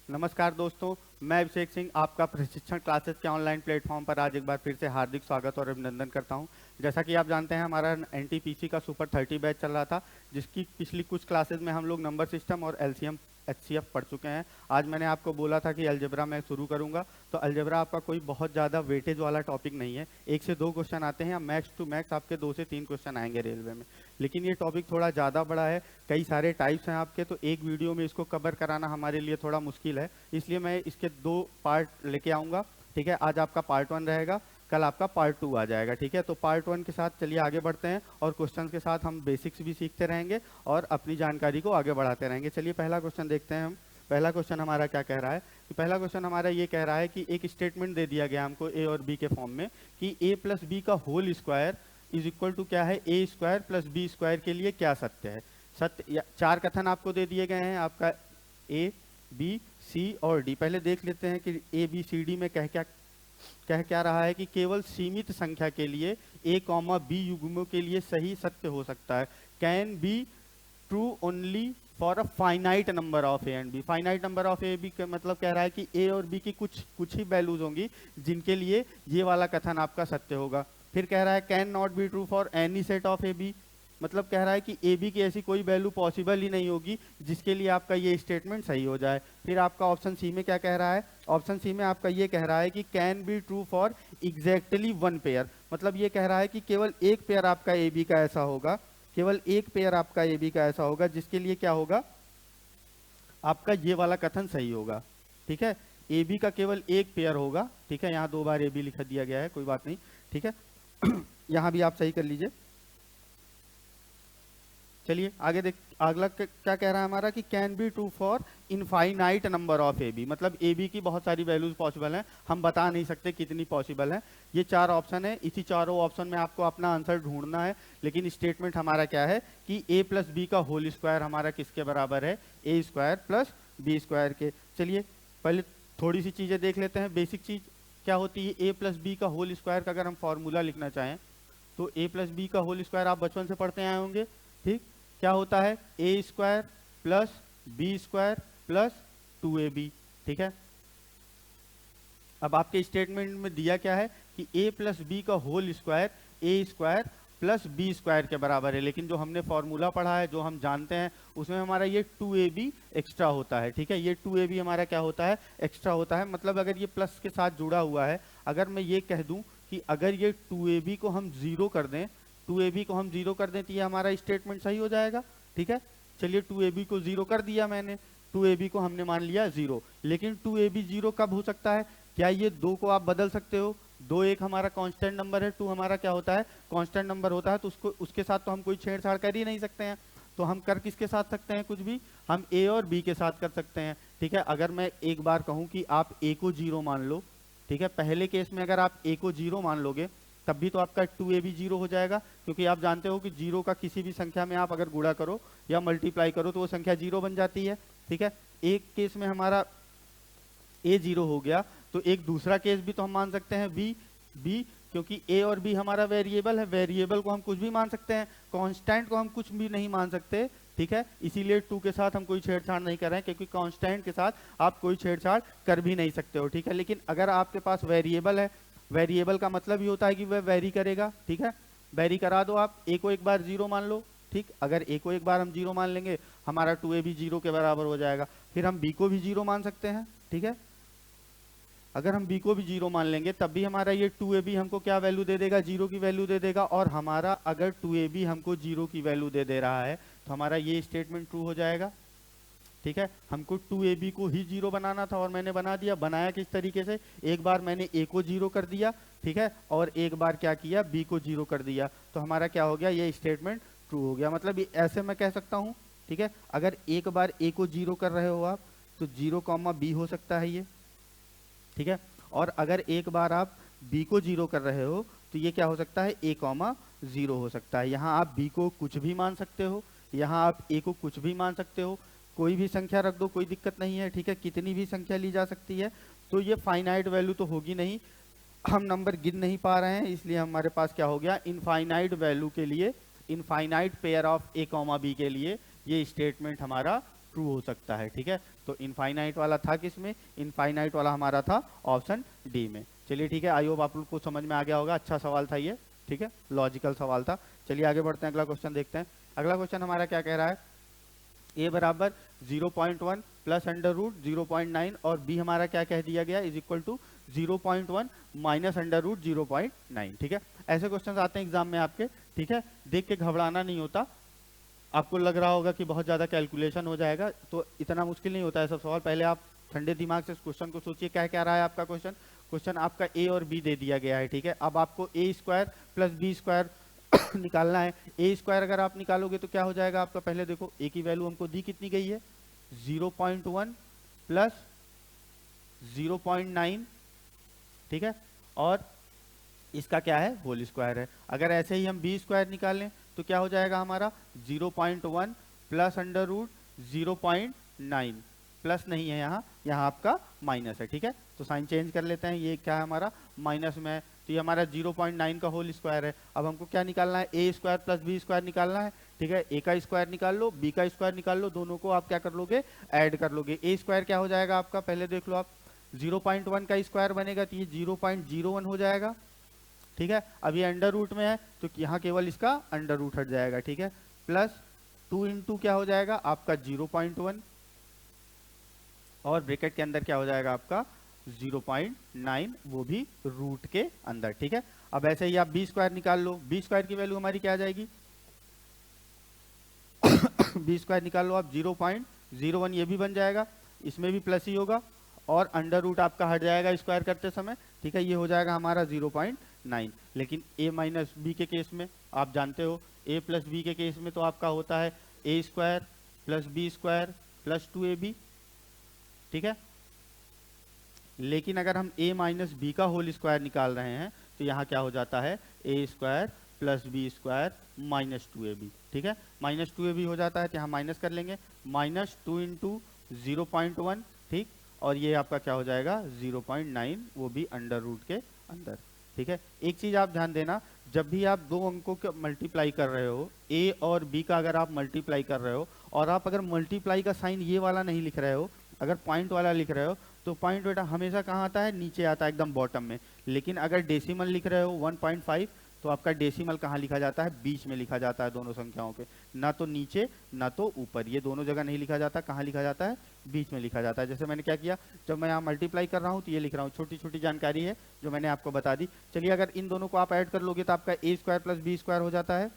नमस्कार दोस्तों, मैं अभिषेक सिंह आपका प्रशिक्षण क्लासेस के ऑनलाइन प्लेटफॉर्म पर आज एक बार फिर से हार्दिक स्वागत और अभिनंदन करता हूं। जैसा कि आप जानते हैं, हमारा एनटीपीसी का सुपर 30 बैच चल रहा था, जिसकी पिछली कुछ क्लासेस में हम लोग नंबर सिस्टम और एलसीएम एचसीएफ पढ़ चुके हैं। आज मैंने आपको बोला था कि अलजेब्रा मैं शुरू करूंगा, तो अलजेब्रा आपका कोई बहुत ज़्यादा वेटेज वाला टॉपिक नहीं है। 1 से 2 क्वेश्चन आते हैं या मैक्स टू मैक्स आपके 2 से 3 क्वेश्चन आएंगे रेलवे में। लेकिन ये टॉपिक थोड़ा ज़्यादा बड़ा है, कई सारे टाइप्स हैं आपके, तो एक वीडियो में इसको कवर कराना हमारे लिए थोड़ा मुश्किल है, इसलिए मैं इसके 2 पार्ट लेके आऊँगा। ठीक है, आज आपका पार्ट 1 रहेगा, कल आपका पार्ट 2 आ जाएगा। ठीक है, तो पार्ट 1 के साथ चलिए आगे बढ़ते हैं और क्वेश्चंस के साथ हम बेसिक्स भी सीखते रहेंगे और अपनी जानकारी को आगे बढ़ाते रहेंगे। चलिए पहला क्वेश्चन देखते हैं हम। पहला क्वेश्चन हमारा क्या कह रहा है कि पहला क्वेश्चन हमारा ये कह रहा है कि एक स्टेटमेंट दे दिया गया हमको ए और बी के फॉर्म में कि ए प्लस बी का whole square is equal to क्या है, ए स्क्वायर प्लस बी स्क्वायर के लिए क्या सत्य है। सत्य 4 कथन आपको दे दिए गए हैं, आपका ए बी सी और डी। पहले देख लेते हैं कि ए बी सी डी में कह क्या रहा है कि केवल सीमित संख्या के लिए ए कॉमा बी युग्मों के लिए सही सत्य हो सकता है। Can be true only for a finite number of a and b. Finite number of a b का मतलब कह रहा है कि ए और बी की कुछ ही वैल्यूज होंगी जिनके लिए ये वाला कथन आपका सत्य होगा। फिर कह रहा है can not be true for any set of a b, मतलब कह रहा है कि ए बी की ऐसी कोई वैल्यू पॉसिबल ही नहीं होगी जिसके लिए आपका ये स्टेटमेंट सही हो जाए। फिर आपका ऑप्शन सी में क्या कह रहा है, ऑप्शन सी में आपका ये कह रहा है कि can be true for exactly 1 pair, मतलब ये कह रहा है कि केवल एक पेयर आपका ए बी का ऐसा होगा, केवल एक पेयर आपका ए बी का ऐसा होगा जिसके लिए क्या होगा, आपका ये वाला कथन सही होगा। ठीक है, ए बी का केवल एक पेयर होगा। ठीक है, यहाँ 2 बार ए बी लिखा दिया गया है, कोई बात नहीं। ठीक है यहाँ भी आप सही कर लीजिए। चलिए आगे देख, अगला क्या कह रहा है हमारा कि can be true for infinite number of a b, मतलब ए बी की बहुत सारी वैल्यूज पॉसिबल हैं, हम बता नहीं सकते कितनी पॉसिबल है। ये 4 ऑप्शन है, इसी चारों ऑप्शन में आपको अपना आंसर ढूंढना है। लेकिन स्टेटमेंट हमारा क्या है कि ए प्लस बी का होल स्क्वायर हमारा किसके बराबर है, ए स्क्वायर प्लस बी स्क्वायर के। चलिए पहले थोड़ी सी चीजें देख लेते हैं। बेसिक चीज क्या होती है, ए प्लस बी का होल स्क्वायर का अगर हम फॉर्मूला लिखना चाहें तो ए प्लस बी का होल स्क्वायर आप बचपन से पढ़ते आए होंगे। ठीक, क्या होता है, ए square plus B square plus 2ab। ठीक है, अब आपके स्टेटमेंट में दिया क्या है कि ए प्लस बी का होल स्क्वायर ए स्क्वायर प्लस बी स्क्वायर के बराबर है, लेकिन जो हमने फॉर्मूला पढ़ा है, जो हम जानते हैं, उसमें हमारा ये 2ab एक्स्ट्रा होता है। ठीक है, ये 2ab हमारा क्या होता है, एक्स्ट्रा होता है। मतलब अगर ये प्लस के साथ जुड़ा हुआ है, अगर मैं ये कह दूं कि अगर ये 2ab को हम 0 कर दें, 2ab को हम 0 कर दें तो ये हमारा स्टेटमेंट सही हो जाएगा। ठीक है, चलिए 2ab को 0 कर दिया मैंने, 2ab को हमने मान लिया 0। लेकिन 2ab 0 कब हो सकता है, क्या ये 2 को आप बदल सकते हो, 2 एक हमारा कांस्टेंट नंबर है, 2 हमारा क्या होता है, कांस्टेंट नंबर होता है, तो उसको उसके साथ तो हम कोई छेड़छाड़ कर ही नहीं सकते हैं। तो हम कर किसके साथ सकते हैं, कुछ भी, हम ए और बी के साथ कर सकते हैं। ठीक है, अगर मैं एक बार कहूं कि आप ए को 0 मान लो, ठीक है, पहले केस में अगर आप ए को 0 मान लोगे तब भी तो आपका 2ab 0 हो जाएगा, क्योंकि आप जानते हो कि 0 का किसी भी संख्या में आप अगर गुणा करो या मल्टीप्लाई करो तो वो संख्या 0 बन जाती है। ठीक है, एक केस में हमारा ए 0 हो गया, तो एक दूसरा केस भी तो हम मान सकते हैं बी, क्योंकि ए और बी हमारा वेरिएबल है, वेरिएबल को हम कुछ भी मान सकते हैं, कांस्टेंट को हम कुछ भी नहीं मान सकते। ठीक है, इसीलिए 2 के साथ हम कोई छेड़छाड़ नहीं कर रहे हैं, क्योंकि कांस्टेंट के साथ आप कोई छेड़छाड़ कर भी नहीं सकते हो। ठीक है, लेकिन अगर आपके पास वेरिएबल है, वेरिएबल का मतलब ही होता है कि वह वेरी करेगा। ठीक है, वेरी करा दो, आप ए को एक बार 0 मान लो। ठीक, अगर ए को एक बार हम 0 मान लेंगे, हमारा 2ab 0 के बराबर हो जाएगा। फिर हम बी को भी 0 मान सकते हैं। ठीक है, अगर हम बी को भी 0 मान लेंगे तब भी हमारा ये 2ab हमको क्या वैल्यू दे देगा, 0 की वैल्यू दे देगा। और हमारा अगर 2ab हमको 0 की वैल्यू दे दे रहा है तो हमारा ये स्टेटमेंट ट्रू हो जाएगा। ठीक है, हमको 2ab को ही 0 बनाना था और मैंने बना दिया। बनाया किस तरीके से, एक बार मैंने a को 0 कर दिया, ठीक है, और एक बार क्या किया, b को 0 कर दिया, तो हमारा क्या हो गया, ये स्टेटमेंट ट्रू हो गया। मतलब ऐसे मैं कह सकता हूँ। ठीक है, अगर एक बार a को 0 कर रहे हो आप तो 0, b हो सकता है ये। ठीक है, और अगर एक बार आप b को 0 कर रहे हो तो ये क्या हो सकता है, a, 0 हो सकता है। यहाँ आप b को कुछ भी मान सकते हो, यहाँ आप a को कुछ भी मान सकते हो, कोई भी संख्या रख दो, कोई दिक्कत नहीं है। ठीक है, कितनी भी संख्या ली जा सकती है। तो ये फाइनाइट वैल्यू तो होगी नहीं, हम नंबर गिन नहीं पा रहे हैं, इसलिए हमारे पास क्या हो गया, इनफाइनाइट वैल्यू के लिए, infinite pair of a, b के लिए ये स्टेटमेंट हमारा ट्रू हो सकता है, ठीक है। तो इनफाइनाइट वाला था किसमें, इनफाइनाइट वाला हमारा था ऑप्शन डी में। चलिए ठीक है, आई होप आप लोग को समझ में आ गया होगा, अच्छा सवाल था ये, ठीक है, लॉजिकल सवाल था। चलिए आगे बढ़ते हैं, अगला क्वेश्चन देखते हैं। अगला क्वेश्चन हमारा क्या कह रहा है, ए बराबर 0.1 प्लस अंडर रूट 0.9 और बी हमारा क्या कह दिया गया, is equal to 0.1 minus under root 0.9, ठीक है। ऐसे क्वेश्चन आते हैं एग्जाम में आपके, ठीक है, देख के घबराना नहीं होता। आपको लग रहा होगा कि बहुत ज्यादा कैलकुलेशन हो जाएगा, तो इतना मुश्किल नहीं होता है सब सवाल। पहले आप ठंडे दिमाग से इस क्वेश्चन को सोचिए, क्या क्या रहा है आपका क्वेश्चन। क्वेश्चन आपका ए और बी दे दिया गया है, ठीक है। अब आपको ए स्क्वायर प्लस बी स्क्वायर निकालना है। ए स्क्वायर अगर आप निकालोगे तो क्या हो जाएगा आपका, पहले देखो ए की वैल्यू हमको दी कितनी गई है, 0.1 प्लस 0.9, ठीक है, और इसका क्या है, होल स्क्वायर है। अगर ऐसे ही हम बी स्क्वायर निकालें तो क्या हो जाएगा हमारा, 0.1 प्लस अंडर रूट 0.9, प्लस नहीं है यहाँ, यहाँ आपका माइनस है, ठीक है। तो साइन चेंज कर लेते हैं, ये क्या है हमारा माइनस में है, तो ये हमारा 0.9 का होल स्क्वायर है। अब हमको क्या निकालना है, ए स्क्वायर प्लस बी स्क्वायर निकालना है, ठीक है। ए का स्क्वायर निकाल लो, बी का स्क्वायर निकाल लो, दोनों को आप क्या कर लोगे, ऐड कर लोगे। ए स्क्वायर क्या हो जाएगा आपका, पहले देख लो आप, 0.1 का स्क्वायर बनेगा तो ये 0.01 हो जाएगा, ठीक है। अब ये अंडर रूट में है तो यहाँ केवल इसका अंडर रूट हट जाएगा, ठीक है। प्लस 2 इंटू क्या हो जाएगा आपका 0.1 और ब्रैकेट के अंदर क्या हो जाएगा आपका 0.9, वो भी रूट के अंदर, ठीक है। अब ऐसे ही आप बी स्क्वायर निकाल लो, बी स्क्वायर की वैल्यू हमारी क्या आ जाएगी बी स्क्वायर निकाल लो आप, 0.01 ये भी बन जाएगा, इसमें भी प्लस ही होगा और अंडर रूट आपका हट जाएगा स्क्वायर करते समय, ठीक है। ये हो जाएगा हमारा 0.9। लेकिन a माइनस बी के केस में आप जानते हो, a प्लस बी के केस में तो आपका होता है a square plus B square plus 2ab, ठीक है। लेकिन अगर हम a माइनस बी का होल स्क्वायर निकाल रहे हैं तो यहाँ क्या हो जाता है, a square plus B square minus 2ab, ठीक है। माइनस 2ab हो जाता है तो यहाँ माइनस कर लेंगे, माइनस 2 इंटू 0.1, ठीक, और ये आपका क्या हो जाएगा 0.9, वो भी अंडर रूट के अंदर, ठीक है। एक चीज आप ध्यान देना, जब भी आप दो अंकों का मल्टीप्लाई कर रहे हो, a और b का अगर आप मल्टीप्लाई कर रहे हो और आप अगर मल्टीप्लाई का साइन ये वाला नहीं लिख रहे हो, अगर पॉइंट वाला लिख रहे हो तो पॉइंट बेटा हमेशा कहाँ आता है, नीचे आता है एकदम बॉटम में। लेकिन अगर डेसिमल लिख रहे हो 1.5 तो आपका डेसिमल कहाँ लिखा जाता है, बीच में लिखा जाता है दोनों संख्याओं के, ना तो नीचे ना तो ऊपर, ये दोनों जगह नहीं लिखा जाता, कहाँ लिखा जाता है, बीच में लिखा जाता है। जैसे मैंने क्या किया, जब मैं यहाँ मल्टीप्लाई कर रहा हूँ तो ये लिख रहा हूँ, छोटी छोटी जानकारी है जो मैंने आपको बता दी। चलिए अगर इन दोनों को आप ऐड कर लोगे तो आपका a square plus B square हो जाता है,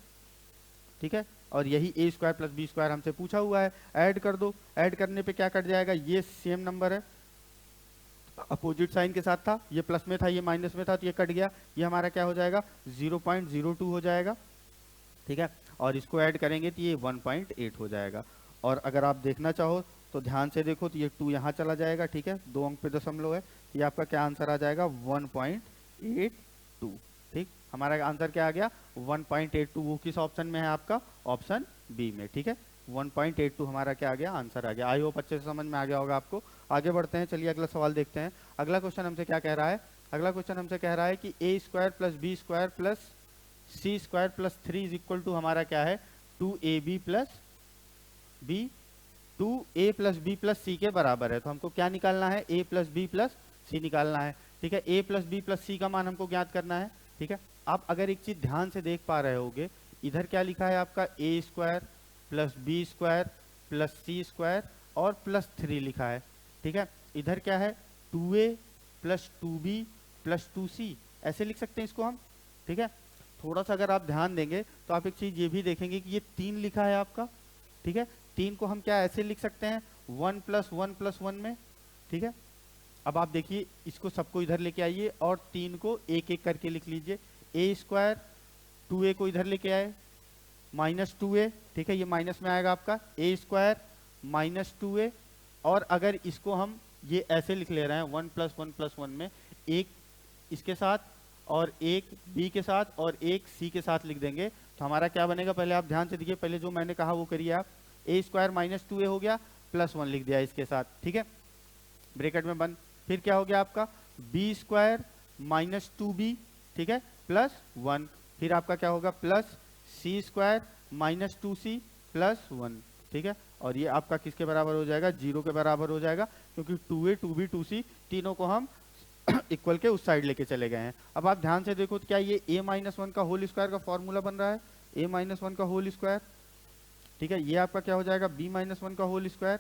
ठीक है। और यही a square plus B square हमसे पूछा हुआ है, ऐड कर दो, ऐड करने पे क्या कट जाएगा, ये सेम नंबर है, अपोजिट साइन के साथ था, ये प्लस में था ये माइनस में था तो ये कट गया, ये हमारा क्या हो जाएगा 0.02 हो जाएगा, ठीक है। और इसको ऐड करेंगे तो ये 1.8 हो जाएगा। और अगर आप देखना चाहो तो ध्यान से देखो तो ये 2 यहाँ चला जाएगा, ठीक है, 2 अंक पे दशमलव है, ये आपका क्या आंसर आ जाएगा 1.82, ठीक। हमारा आंसर क्या आ गया 1.82, वो किस ऑप्शन में है आपका, ऑप्शन बी में, ठीक है। 1.82 हमारा क्या आ गया, आंसर आ गया। आई होप अच्छे से समझ में आ गया होगा आपको। आगे बढ़ते हैं, चलिए अगला सवाल देखते हैं। अगला क्वेश्चन हमसे क्या कह रहा है, अगला क्वेश्चन हमसे कह रहा है कि a square plus B square plus C square plus 3 is equal to हमारा क्या है 2ab plus B, 2a plus B plus C के बराबर है। तो हमको क्या निकालना है, a plus B plus C निकालना है, ठीक है। a plus B plus C का मान हमको ज्ञात करना है, ठीक है। आप अगर एक चीज ध्यान से देख पा रहे होगे, इधर क्या लिखा है आपका a square plus B square plus C square और प्लस 3 लिखा है, ठीक है। इधर क्या है 2a plus 2b plus 2c, ऐसे लिख सकते हैं इसको हम, ठीक है। थोड़ा सा अगर आप ध्यान देंगे तो आप एक चीज ये भी देखेंगे कि ये 3 लिखा है आपका, ठीक है। 3 को हम क्या ऐसे लिख सकते हैं 1 प्लस 1 प्लस 1 में, ठीक है। अब आप देखिए इसको सबको इधर लेके आइए और 3 को एक एक करके लिख लीजिए। a स्क्वायर 2a को इधर लेके आए माइनस 2a, ठीक है, ये माइनस में आएगा आपका a स्क्वायर माइनस 2a। और अगर इसको हम ये ऐसे लिख ले रहे हैं 1 प्लस 1 प्लस 1 में, एक इसके साथ और एक b के साथ और एक c के साथ लिख देंगे तो हमारा क्या बनेगा, पहले आप ध्यान से देखिए, पहले जो मैंने कहा वो करिए आप, a स्क्वायर माइनस 2a हो गया प्लस 1 लिख दिया इसके साथ, ठीक है, ब्रैकेट में बंद। फिर क्या हो गया आपका b स्क्वायर माइनस 2b, ठीक है, प्लस 1। फिर आपका क्या होगा plus c square minus 2c plus 1, ठीक है। और ये आपका किसके बराबर हो जाएगा, 0 के बराबर हो जाएगा, क्योंकि 2a 2b 2c तीनों को हम इक्वल के उस साइड लेके चले गए हैं। अब आप ध्यान से देखो तो क्या ये a माइनस वन का होल स्क्वायर का फॉर्मूला बन रहा है, a माइनस वन का होल स्क्वायर, ठीक है। ये आपका क्या हो जाएगा, b माइनस वन का होल स्क्वायर,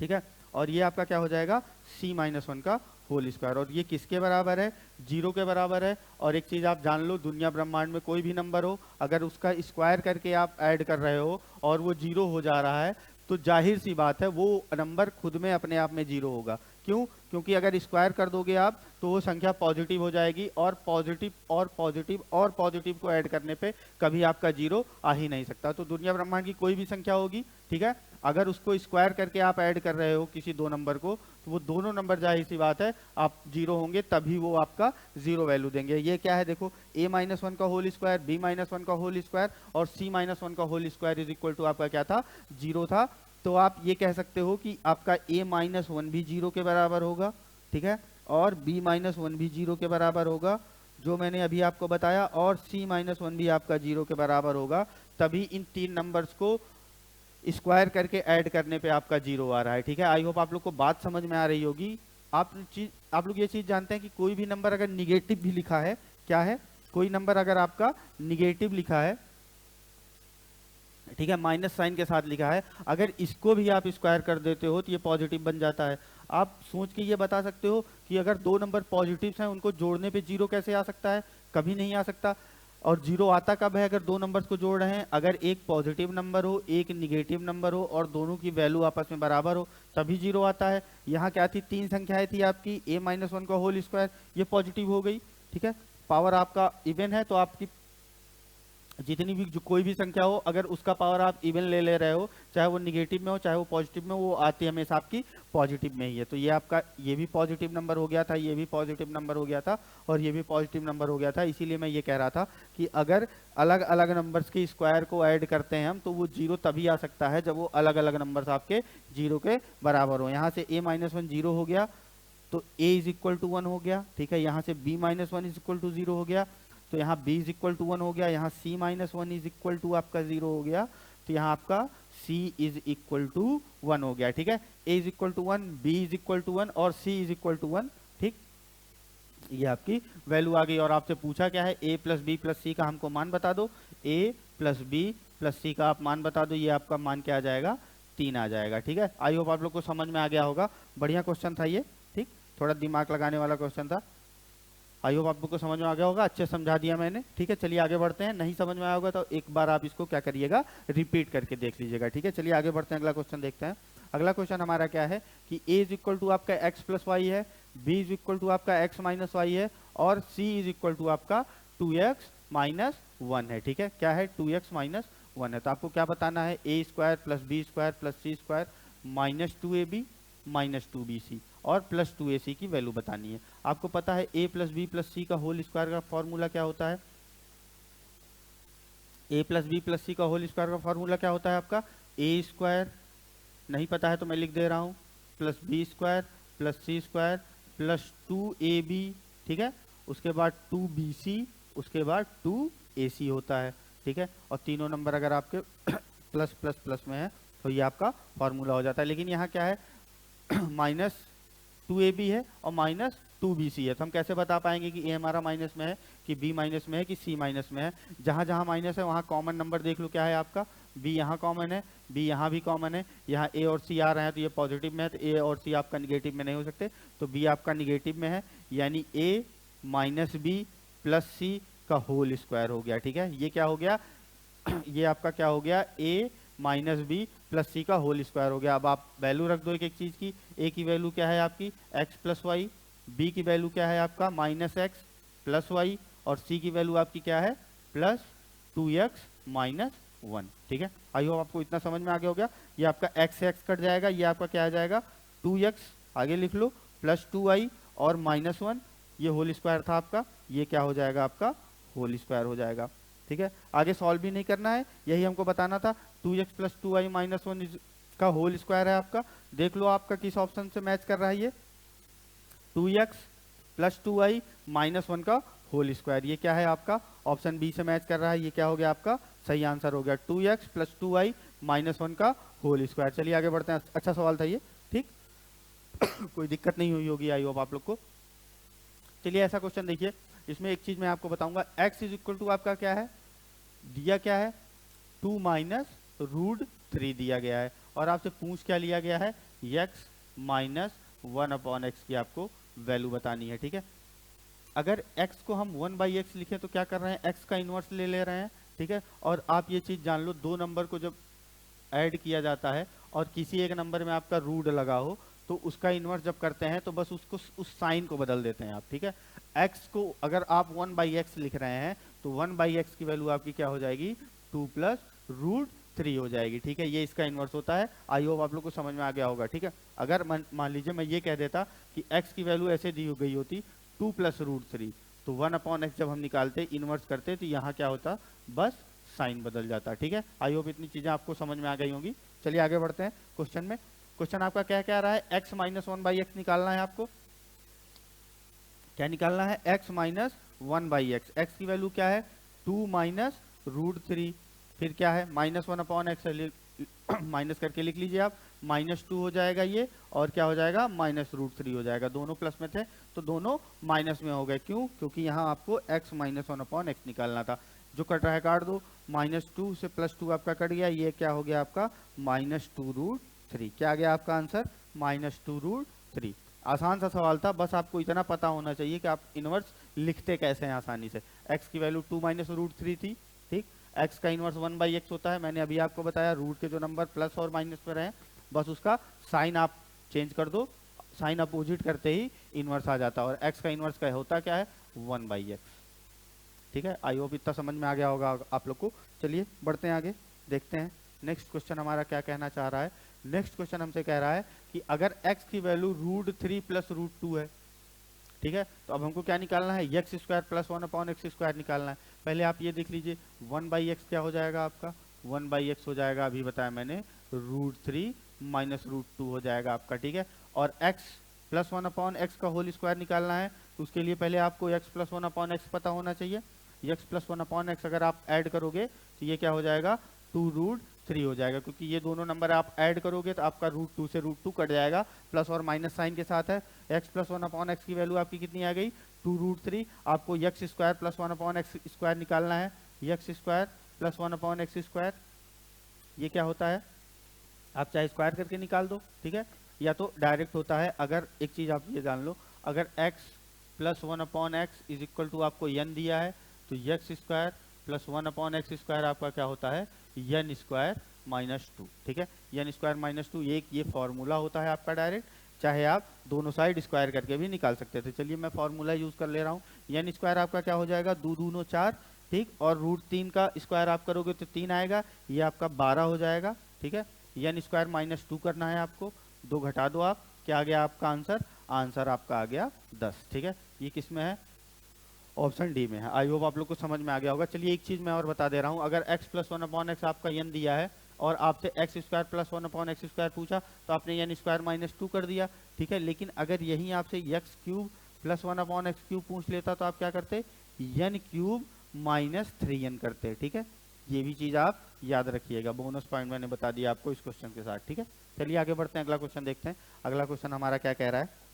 ठीक है। और ये आपका क्या हो जाएगा, c माइनस वन का होल स्क्वायर, और ये किसके बराबर है, 0 के बराबर है। और एक चीज आप जान लो, दुनिया ब्रह्मांड में कोई भी नंबर हो, अगर उसका स्क्वायर करके आप ऐड कर रहे हो और वो 0 हो जा रहा है, तो जाहिर सी बात है वो नंबर खुद में अपने आप में 0 होगा। क्यों, क्योंकि अगर स्क्वायर कर दोगे आप तो वो संख्या पॉजिटिव हो जाएगी, और पॉजिटिव और पॉजिटिव और पॉजिटिव को ऐड करने पे कभी आपका 0 आ ही नहीं सकता। तो दुनिया ब्रह्मांड की कोई भी संख्या होगी, ठीक है, अगर उसको स्क्वायर करके आप ऐड कर रहे हो किसी दो नंबर को, तो वो दोनों नंबर जाहिर सी बात है आप 0 होंगे, तभी वो आपका 0 वैल्यू देंगे। ये क्या है देखो, a माइनस वन का whole square, b minus one का होल स्क्वायर और c माइनस वन का whole square is equal to आपका क्या था, 0 था। तो आप ये कह सकते हो कि आपका a माइनस वन भी 0 के बराबर होगा, ठीक है, और b माइनस वन भी 0 के बराबर होगा, जो मैंने अभी आपको बताया, और c माइनस वन भी आपका 0 के बराबर होगा। तभी इन तीन नंबर्स को स्क्वायर करके ऐड करने पे आपका 0 आ रहा है, ठीक है। आई होप आप लोग को बात समझ में आ रही होगी। आप लोग ये चीज जानते हैं कि कोई भी नंबर अगर निगेटिव भी लिखा है, क्या है, कोई नंबर अगर आपका निगेटिव लिखा है, ठीक है, माइनस साइन के साथ लिखा है, अगर इसको भी आप स्क्वायर कर देते हो तो ये पॉजिटिव बन जाता है। आप सोच के ये बता सकते हो कि अगर दो नंबर पॉजिटिव हैं उनको जोड़ने पे 0 कैसे आ सकता है, कभी नहीं आ सकता। और 0 आता कब है, अगर दो नंबर्स को जोड़ रहे हैं, अगर एक पॉजिटिव नंबर हो एक निगेटिव नंबर हो और दोनों की वैल्यू आपस में बराबर हो, तभी 0 आता है। यहाँ क्या थी, तीन संख्याएं थी आपकी, a माइनस वन का होल स्क्वायर, ये पॉजिटिव हो गई, ठीक है। पावर आपका इवन है तो आपकी जितनी भी जो कोई भी संख्या हो, अगर उसका पावर आप इवन ले रहे हो, चाहे वो निगेटिव में हो चाहे वो पॉजिटिव में, वो आती हमेशा आपकी पॉजिटिव में ही है। तो ये आपका ये भी पॉजिटिव नंबर हो गया था, ये भी पॉजिटिव नंबर हो गया था, और ये भी पॉजिटिव नंबर हो गया था। इसीलिए मैं ये कह रहा था कि अगर अलग अलग नंबर्स के स्क्वायर को ऐड करते हैं हम, तो वो 0 तभी आ सकता है जब वो अलग अलग नंबर्स आपके 0 के बराबर हो। यहाँ से a माइनस वन 0 हो गया तो a इज इक्वल टू 1 हो गया, ठीक है। यहाँ से b minus one is equal to 0 हो गया तो यहाँ b इज इक्वल टू 1 हो गया, यहाँ c minus one is equal to आपका 0 हो गया, तो यहाँ आपका c इज इक्वल टू 1 हो गया, ठीक है। a is equal to 1, b is equal to 1 और c इज इक्वल टू 1, ठीक, ये आपकी वैल्यू आ गई। और आपसे पूछा क्या है, a plus B plus C का हमको मान बता दो, a plus B plus C का आप मान बता दो, ये आपका मान क्या आ जाएगा, 3 आ जाएगा, ठीक है। आई होप आप लोग को समझ में आ गया होगा, बढ़िया क्वेश्चन था ये, ठीक, थोड़ा दिमाग लगाने वाला क्वेश्चन था। आई होप आप लोग को समझ में आ गया होगा, अच्छे समझा दिया मैंने, ठीक है। चलिए आगे बढ़ते हैं, नहीं समझ में आया होगा तो एक बार आप इसको क्या करिएगा, रिपीट करके देख लीजिएगा, ठीक है। चलिए आगे बढ़ते हैं, अगला क्वेश्चन देखते हैं। अगला क्वेश्चन हमारा क्या है कि a इज इक्वल टू आपका x प्लस वाई है, b इज इक्वल टू आपका x माइनस वाई है, और c इज इक्वल टू आपका 2x माइनस 1 है, ठीक है। क्या है, 2x माइनस 1 है। तो आपको क्या बताना है, a square plus B square plus C square minus 2ab minus 2bc और प्लस 2ac की वैल्यू बतानी है। आपको पता है a plus B plus C का होल स्क्वायर का फॉर्मूला क्या होता है, a plus B plus C का होल स्क्वायर का फॉर्मूला क्या होता है आपका, a स्क्वायर, नहीं पता है तो मैं लिख दे रहा हूँ, प्लस बी स्क्वायर प्लस सी स्क्वायर प्लस 2ab, ठीक है, उसके बाद 2bc, उसके बाद 2ac होता है, ठीक है। और तीनों नंबर अगर आपके प्लस प्लस प्लस में है तो ये आपका फॉर्मूला हो जाता है। लेकिन यहाँ क्या है, माइनस 2ab है और माइनस 2bc है, तो हम कैसे बता पाएंगे कि a हमारा माइनस में है कि b माइनस में है कि c माइनस में है। जहाँ जहाँ माइनस है वहाँ कॉमन नंबर देख लो क्या है आपका, b यहाँ कॉमन है, b यहाँ भी कॉमन है, यहाँ a और c आ रहे हैं तो ये पॉजिटिव में है, तो a और c आपका निगेटिव में नहीं हो सकते, तो b आपका निगेटिव में है, यानी a minus B plus C का होल स्क्वायर हो गया, ठीक है। ये क्या हो गया, ये आपका क्या हो गया, a minus B plus C का होल स्क्वायर हो गया। अब आप वैल्यू रख दो एक एक चीज की, a की वैल्यू क्या है आपकी x प्लस वाई, b की वैल्यू क्या है आपका माइनस एक्स प्लस वाई, और c की वैल्यू आपकी क्या है प्लस 2x माइनस 1, ठीक है। आई होप आपको इतना समझ में आ गया हो गया। ये आपका x से x कट जाएगा, ये आपका क्या आ जाएगा 2x, आगे लिख लो, प्लस 2y और माइनस 1, ये होल स्क्वायर था आपका, ये क्या हो जाएगा आपका होल स्क्वायर हो जाएगा, ठीक है। आगे सॉल्व भी नहीं करना है, यही हमको बताना था। 2x प्लस 2y माइनस 1 का होल स्क्वायर है आपका, देख लो आपका किस ऑप्शन से मैच कर रहा है, ये 2x प्लस 2y माइनस 1 का होल स्क्वायर, ये क्या है आपका ऑप्शन बी से मैच कर रहा है, ये क्या हो गया आपका सही आंसर हो गया, 2x प्लस 2y माइनस 1 का होल स्क्वायर। चलिए आगे बढ़ते हैं, अच्छा सवाल था ये, ठीक। कोई दिक्कत नहीं हुई होगी आई होप आप लोग को। चलिए ऐसा क्वेश्चन देखिए, इसमें एक चीज मैं आपको बताऊंगा, x इज इक्वल टू आपका क्या है, दिया क्या है 2 माइनस रूट 3 दिया गया है, और आपसे पूछ क्या लिया गया है, x माइनस 1/x की आपको वैल्यू बतानी है, ठीक है। अगर x को हम 1/x लिखें तो क्या कर रहे हैं, x का इन्वर्स ले रहे हैं, ठीक है। और आप ये चीज जान लो, दो नंबर को जब ऐड किया जाता है और किसी एक नंबर में आपका रूट लगा हो तो उसका इन्वर्स जब करते हैं तो बस उसको उस साइन को बदल देते हैं आप, ठीक है। x को अगर आप 1/x लिख रहे हैं तो 1/x की वैल्यू आपकी क्या हो जाएगी, 2 प्लस रूट 3 हो जाएगी, ठीक है। ये इसका इन्वर्स होता है। आई होप आप लोग को समझ में आ गया होगा, ठीक है। अगर मान लीजिए मैं ये कह देता कि x की वैल्यू ऐसे दी गई होती 2 प्लस रूट 3, तो 1/x जब हम निकालते इन्वर्स करते तो यहाँ क्या होता, बस साइन बदल जाता, ठीक है। आई होप इतनी चीजें आपको समझ में आ गई होंगी। चलिए आगे बढ़ते हैं क्वेश्चन में। क्वेश्चन आपका क्या कह रहा है, x माइनस 1/x निकालना है आपको। क्या निकालना है, x माइनस 1/x। x की वैल्यू क्या है 2 माइनस रूट 3, फिर क्या है माइनस 1/x, माइनस करके लिख लीजिए आप, -2 हो जाएगा ये, और क्या हो जाएगा माइनस रूट 3 हो जाएगा। दोनों प्लस में थे तो दोनों माइनस में हो गए, क्यों, क्योंकि यहाँ आपको x माइनस 1/x निकालना था। जो कट रहा है काट दो, -2 से +2 आपका कट गया, ये क्या हो गया आपका -2 रूट 3। क्या आ गया आपका आंसर, -2 रूट 3। आसान सा सवाल था, बस आपको इतना पता होना चाहिए कि आप इनवर्स लिखते कैसे हैं आसानी से। x की वैल्यू 2 माइनस रूट 3 थी, ठीक। x का इनवर्स 1/x होता है, मैंने अभी आपको बताया, रूट के जो नंबर प्लस और माइनस पर हैं बस उसका साइन आप चेंज कर दो, साइन अपोजिट करते ही इनवर्स आ जाता है। और x का इनवर्स का होता क्या है 1/x, ठीक है। आई होप इतना समझ में आ गया होगा आप लोग को। चलिए बढ़ते हैं आगे, देखते हैं नेक्स्ट क्वेश्चन हमारा क्या कहना चाह रहा है। नेक्स्ट क्वेश्चन हमसे कह रहा है कि अगर x की वैल्यू रूट 3 प्लस रूट 2 है, ठीक है, तो अब हमको क्या निकालना है, x square plus 1/x square निकालना है। पहले आप ये देख लीजिए 1/x क्या हो जाएगा आपका, 1/x हो जाएगा, अभी बताया मैंने, रूट 3 माइनस रूट 2 हो जाएगा आपका, ठीक है। और x प्लस 1/x का होल स्क्वायर निकालना है, तो उसके लिए पहले आपको x प्लस 1/x पता होना चाहिए। x प्लस 1/x अगर आप ऐड करोगे तो ये क्या हो जाएगा 2 रूट 3 हो जाएगा, क्योंकि ये दोनों नंबर आप ऐड करोगे तो आपका रूट 2 से रूट 2 कट जाएगा, प्लस और माइनस साइन के साथ है। x प्लस 1/x की वैल्यू आपकी कितनी आ गई 2 रूट 3। आपको x square plus 1/x square निकालना है, x square plus 1/x square ये क्या होता है, आप चाहे स्क्वायर करके निकाल दो, ठीक है, या तो डायरेक्ट होता है। अगर एक चीज आप ये जान लो, अगर x plus 1/x is equal to आपको n दिया है तो x square plus 1/x square आपका क्या होता है n स्क्वायर माइनस 2, ठीक है। n स्क्वायर माइनस 2 ये फॉर्मूला होता है आपका डायरेक्ट, चाहे आप दोनों साइड स्क्वायर करके भी निकाल सकते थे। चलिए मैं फॉर्मूला यूज कर ले रहा हूँ, n स्क्वायर आपका क्या हो जाएगा 2 दूनो 4, ठीक, और रूट 3 का स्क्वायर आप करोगे तो 3 आएगा, ये आपका 12 हो जाएगा, ठीक है। n स्क्वायर माइनस 2 करना है आपको, 2 घटा दो आप, क्या आ गया आपका आंसर, आंसर आपका आ गया 10, ठीक है। ये किस में है, ऑप्शन डी में है। आई होप आप लोग को समझ में आ गया होगा। चलिए एक चीज मैं और बता दे रहा हूँ, अगर x प्लस 1/x आपका n दिया है और आपसे x square plus 1/x square पूछा तो आपने n स्क्वायर माइनस 2 कर दिया, ठीक है। लेकिन अगर यही आपसे x cube plus 1/x cube पूछ लेता तो आप क्या करते, n क्यूब माइनस 3n करते, ठीक है। ये भी चीज आप याद रखिएगा, बोनस पॉइंट मैंने बता दिया आपको इस क्वेश्चन के साथ, ठीक है। चलिए आगे बढ़ते हैं, अगला क्वेश्चन देखते हैं। अगला क्वेश्चन हमारा क्या कह रहा है,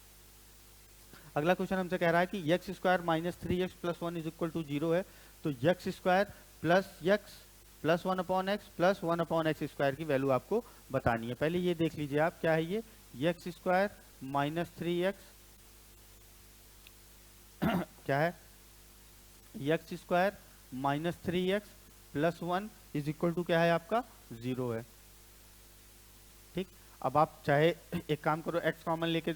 अगला क्वेश्चन हमसे कह रहा है कि x square minus 3x plus 1 is equal to 0 है, तो x square plus x plus 1/x plus 1/x square की वैल्यू आपको बतानी है। पहले ये देख लीजिए आप, क्या है ये, x स्क्वायर माइनस 3x क्या है, x square minus 3x plus 1 is equal to क्या है आपका 0 है, ठीक। अब आप चाहे एक काम करो, x कॉमन लेके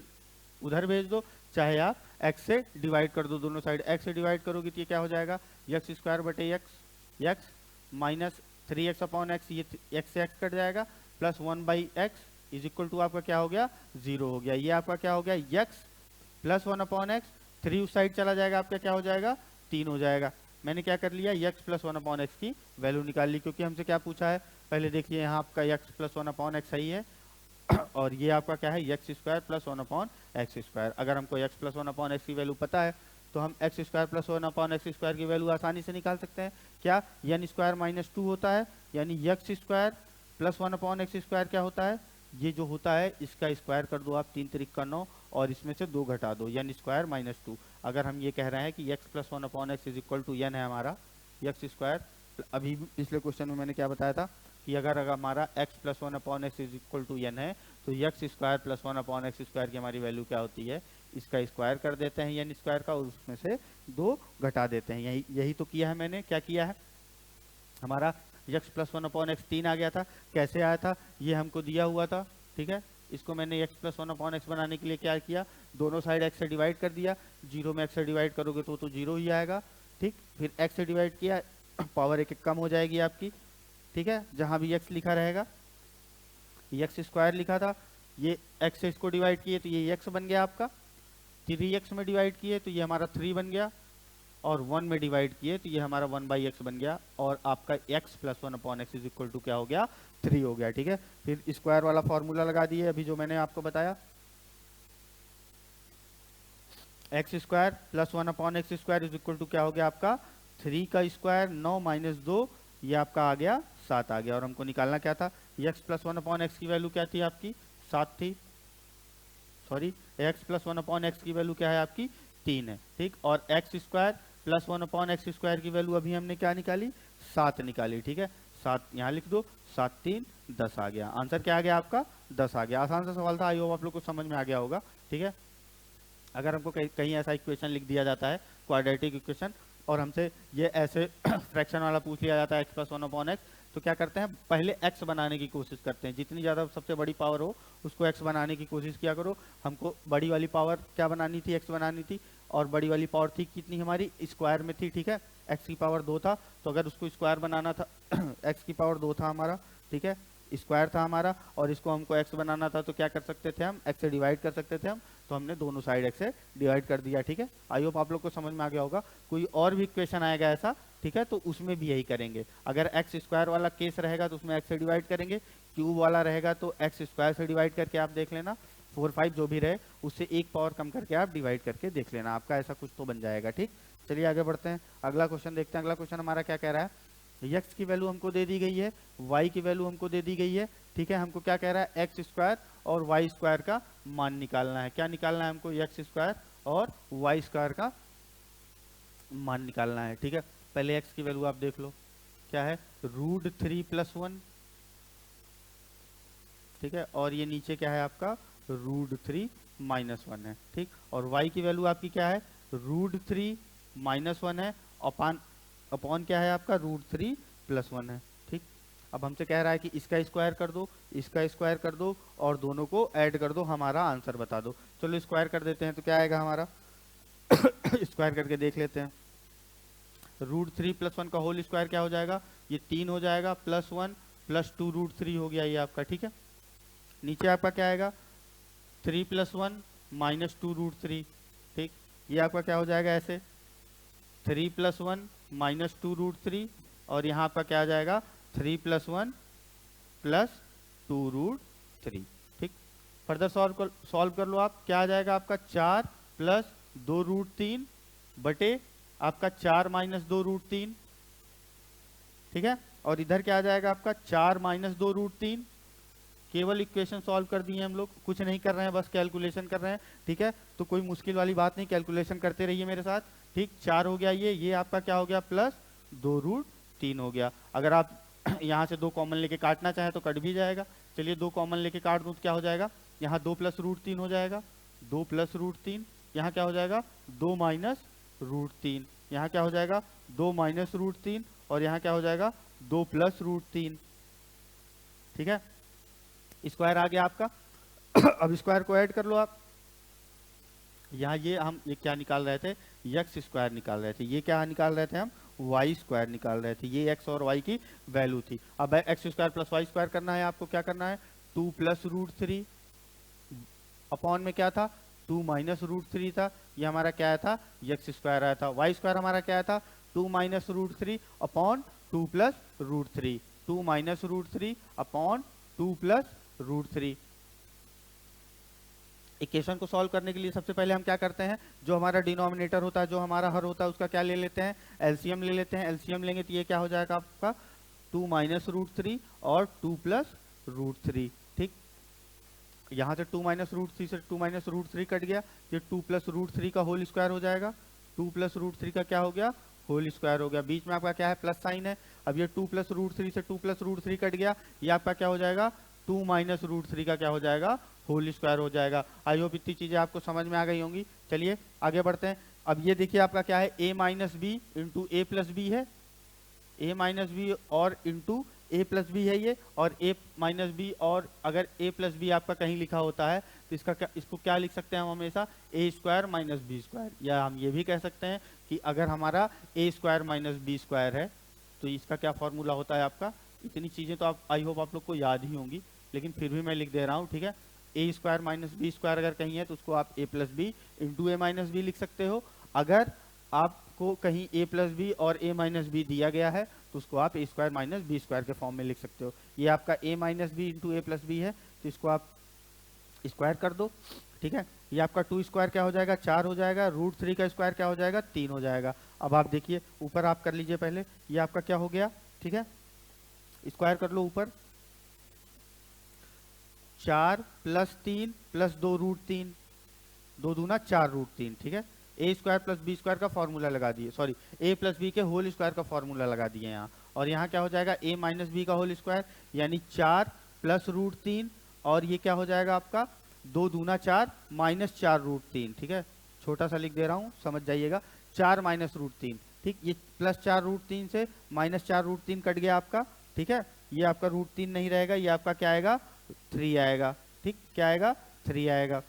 उधर भेज दो, चाहे आप x से डिवाइड कर दो, दोनों साइड x से डिवाइड करोगे तो ये क्या हो जाएगा x स्क्वायर बटे x minus 3x upon x, ये x से x कट जाएगा, plus 1/x is equal to आपका क्या हो गया 0 हो गया। ये आपका क्या हो गया x प्लस 1/x, 3 उस साइड चला जाएगा, आपका क्या हो जाएगा 3 हो जाएगा। मैंने क्या कर लिया, x प्लस 1/x की वैल्यू निकाल ली, क्योंकि हमसे क्या पूछा है, पहले देखिए यहाँ आपका x प्लस 1/x सही है और ये आपका क्या है x square plus 1/x square. अगर हमको x प्लस 1/x की वैल्यू पता है तो हम x square plus 1/x square की वैल्यू आसानी से निकाल सकते हैं। क्या n स्क्वायर माइनस 2 होता है, यानी x स्क्वायर प्लस 1/x² क्या होता है, ये जो होता है इसका स्क्वायर कर दो आप, 3 3 का 9, और इसमें से 2 घटा दो, n स्क्वायर माइनस 2। अगर हम ये कह रहे हैं कि x plus 1/x is equal to n है हमारा x स्क्वायर, अभी पिछले क्वेश्चन में मैंने क्या बताया था कि अगर हमारा x plus 1/x is equal to n है तो x स्क्वायर प्लस 1/x² की हमारी वैल्यू क्या होती है, इसका स्क्वायर कर देते हैं n स्क्वायर का, और उसमें से 2 घटा देते हैं। यही तो किया है मैंने, क्या किया है, हमारा x प्लस 1/x 3 आ गया था। कैसे आया था, ये हमको दिया हुआ था, ठीक है, इसको मैंने x प्लस 1/x बनाने के लिए क्या किया, दोनों साइड x से डिवाइड कर दिया, 0 में x से डिवाइड करोगे तो 0 ही आएगा, ठीक। फिर x से डिवाइड किया, पावर एक कम हो जाएगी आपकी, ठीक है, जहां भी x लिखा रहेगा, x स्क्वायर लिखा था, ये x से इसको डिवाइड किए तो ये x बन गया आपका, 3x में डिवाइड किए तो ये हमारा 3 बन गया, और 1 में डिवाइड किए तो ये हमारा 1/x बन गया, और आपका x plus 1/x is equal to क्या हो गया, 3 हो गया, ठीक है। फिर स्क्वायर वाला फॉर्मूला लगा दिए अभी जो मैंने आपको बताया, x square plus 1/x² is equal to क्या हो गया आपका 3 का स्क्वायर, 9 माइनस 2, ये आपका आ गया 7 आ गया। और हमको निकालना क्या था, x प्लस 1/x की वैल्यू क्या थी आपकी 7 थी, सॉरी x प्लस 1/x की वैल्यू क्या है आपकी 3 है, ठीक। और x स्क्वायर प्लस 1/x² की वैल्यू अभी हमने क्या निकाली 7 निकाली, ठीक है। 7 यहाँ लिख दो, 7 3 10 आ गया, आंसर क्या आ गया आपका 10 आ गया। आसान सा सवाल था, आई होप आप लोग को समझ में आ गया होगा, ठीक है। अगर हमको कहीं ऐसा इक्वेशन लिख दिया जाता है क्वाड्रेटिक इक्वेशन, और हमसे ये ऐसे फ्रैक्शन वाला पूछ लिया जाता है x प्लस 1/x, तो क्या करते हैं, पहले x बनाने की कोशिश करते हैं, जितनी ज़्यादा सबसे बड़ी पावर हो उसको x बनाने की कोशिश किया करो। हमको बड़ी वाली पावर क्या बनानी थी, x बनानी थी, और बड़ी वाली पावर थी कितनी हमारी, स्क्वायर में थी, ठीक है, x की पावर 2 था, तो अगर उसको स्क्वायर बनाना था x की पावर 2 था हमारा, ठीक है, स्क्वायर था हमारा, और इसको हमको x बनाना था तो क्या कर सकते थे हम, x से डिवाइड कर सकते थे हम, तो हमने दोनों साइड x से डिवाइड कर दिया, ठीक है। आई होप आप लोग को समझ में आ गया होगा। कोई और भी इक्वेशन आएगा ऐसा, ठीक है, तो उसमें भी यही करेंगे। अगर x स्क्वायर वाला केस रहेगा तो उसमें x से डिवाइड करेंगे, क्यूब वाला रहेगा तो x स्क्वायर से डिवाइड करके आप देख लेना, 4 5 जो भी रहे उससे एक पावर कम करके आप डिवाइड करके देख लेना, आपका ऐसा कुछ तो बन जाएगा, ठीक। चलिए आगे बढ़ते हैं, अगला क्वेश्चन देखते हैं। अगला क्वेश्चन हमारा क्या कह रहा है, x की वैल्यू हमको दे दी गई है, y की वैल्यू हमको दे दी गई है, ठीक है। हमको क्या कह रहा है, x स्क्वायर और y स्क्वायर का मान निकालना है। क्या निकालना है हमको, x स्क्वायर और y स्क्वायर का मान निकालना है, ठीक है। पहले x की वैल्यू आप देख लो, क्या है, √3 + 1, ठीक है, और ये नीचे क्या है आपका √3 - 1 है, ठीक। और y की वैल्यू आपकी क्या है, √3 - 1 है, अपॉन क्या है आपका √3 + 1 है, ठीक। अब हमसे कह रहा है कि इसका स्क्वायर कर दो, इसका स्क्वायर कर दो, और दोनों को ऐड कर दो, हमारा आंसर बता दो। चलो स्क्वायर कर देते हैं, तो क्या आएगा हमारा स्क्वायर करके देख लेते हैं। √3 + 1 का होल स्क्वायर क्या हो जाएगा, ये 3 हो जाएगा, +1 + 2 √3 हो गया ये आपका, ठीक है। नीचे आपका क्या आएगा, 3 + 1 - 2 √3, ठीक। ये आपका क्या हो जाएगा ऐसे, 3 + 1 - 2 √3, और यहाँ आपका क्या आ जाएगा 3 + 1 + 2 √3, ठीक। फर्दर सॉल्व कर लो आप, क्या आ जाएगा आपका 4 + 2 √3 बटे आपका 4 - 2 √3, ठीक है। और इधर क्या आ जाएगा आपका 4 - 2 √3। केवल इक्वेशन सॉल्व कर दिए हम लोग, कुछ नहीं कर रहे हैं, बस कैलकुलेशन कर रहे हैं, ठीक है। तो कोई मुश्किल वाली बात नहीं, कैलकुलेशन करते रहिए मेरे साथ, ठीक। 4 हो गया, ये आपका क्या हो गया +2 √3 हो गया। अगर आप यहाँ से 2 कॉमन लेके काटना चाहें तो कट भी जाएगा। चलिए 2 कॉमन लेके काट दूँ तो क्या हो जाएगा, यहाँ 2 + √3 हो जाएगा, 2 + √3, यहाँ क्या हो जाएगा 2 - √3, यहाँ क्या हो जाएगा 2 - √3, और यहाँ क्या हो जाएगा 2 + √3, ठीक है। स्क्वायर आ गया आपका अब स्क्वायर को ऐड कर लो आप, यहाँ ये क्या निकाल रहे थे, x स्क्वायर निकाल रहे थे, ये क्या निकाल रहे थे हम, y स्क्वायर निकाल रहे थे, ये x और y की वैल्यू थी। अब x स्क्वायर + y स्क्वायर करना है आपको, क्या करना है 2 + √3 अपॉन में क्या था 2 - √3 था, ये हमारा क्या आया था x स्क्वायर आया था। y स्क्वायर हमारा क्या आया था 2 - √3 अपॉन 2 + √3, 2 - √3 अपॉन 2 + √3। इक्वेशन को सॉल्व करने के लिए सबसे पहले हम क्या करते हैं, जो हमारा डिनोमिनेटर होता है, जो हमारा हर होता है, उसका क्या ले लेते हैं, एलसीएम ले लेते हैं। एलसीएम लेंगे तो ये क्या हो जाएगा आपका 2 माइनस रूट 3 और 2 प्लस रूट 3। ठीक, यहाँ से 2 माइनस रूट 3 से 2 माइनस रूट 3 कट गया, ये 2 प्लस रूट 3 का होल स्क्वायर हो जाएगा। 2 प्लस रूट 3 का क्या हो गया, होल स्क्वायर हो गया। बीच में आपका क्या है, प्लस साइन है। अब ये 2 प्लस रूट 3 से 2 प्लस रूट 3 कट गया, ये आपका क्या हो जाएगा, 2 माइनस रूट 3 का क्या हो जाएगा, होल स्क्वायर हो जाएगा। आई होप इतनी चीजें आपको समझ में आ गई होंगी। चलिए आगे बढ़ते हैं। अब ये देखिए आपका क्या है, a minus b into a plus b है, a माइनस बी और इंटू ए प्लस बी है ये, और a माइनस बी, और अगर a प्लस बी आपका कहीं लिखा होता है तो इसका क्या, इसको क्या लिख सकते हैं हम हमेशा, ए स्क्वायर माइनस बी स्क्वायर, या हम ये भी कह सकते हैं कि अगर हमारा ए स्क्वायर माइनस बी स्क्वायर है तो इसका क्या फॉर्मूला होता है आपका। इतनी चीजें तो आप आई होप आप लोग को याद ही होंगी, लेकिन फिर भी मैं लिख दे रहा हूँ। ठीक है, ए स्क्वायर माइनस बी स्क्वायर अगर कहीं है तो उसको आप ए प्लस बी इंटू ए माइनस बी लिख सकते हो। अगर आपको कहीं ए प्लस बी और ए माइनस बी दिया गया है तो उसको आप ए स्क्वायर माइनस बी स्क्वायर के फॉर्म में लिख सकते हो। ये आपका ए minus b into a plus b है, तो इसको आप स्क्वायर कर दो। ठीक है, ये आपका 2 स्क्वायर क्या हो जाएगा, 4 हो जाएगा। रूट 3 का स्क्वायर क्या हो जाएगा, 3 हो जाएगा। अब आप देखिए ऊपर आप कर लीजिए पहले, ये आपका क्या हो गया। ठीक है, स्क्वायर कर लो ऊपर, 4 प्लस 3 प्लस 2 रूट 3, 2 दूना 4 रूट 3। ठीक है, ए स्क्वायर प्लस बी स्क्वायर का फॉर्मूला लगा दिए, सॉरी ए प्लस बी के होल स्क्वायर का फॉर्मूला लगा दिए यहाँ। और यहाँ क्या हो जाएगा, ए माइनस बी का होल स्क्वायर यानी 4 प्लस रूट 3, और ये क्या हो जाएगा आपका 2 दूना 4 माइनस 4 रूट 3। ठीक है, छोटा सा लिख दे रहा हूँ समझ जाइएगा, 4 माइनस रूट 3। ठीक, ये प्लस 4 रूट 3 से माइनस 4 रूट 3 कट गया आपका। ठीक है, ये आपका रूट 3 नहीं रहेगा, ये आपका क्या आएगा, 3 आएगा। ठीक, क्या आएगा, 3 आएगा।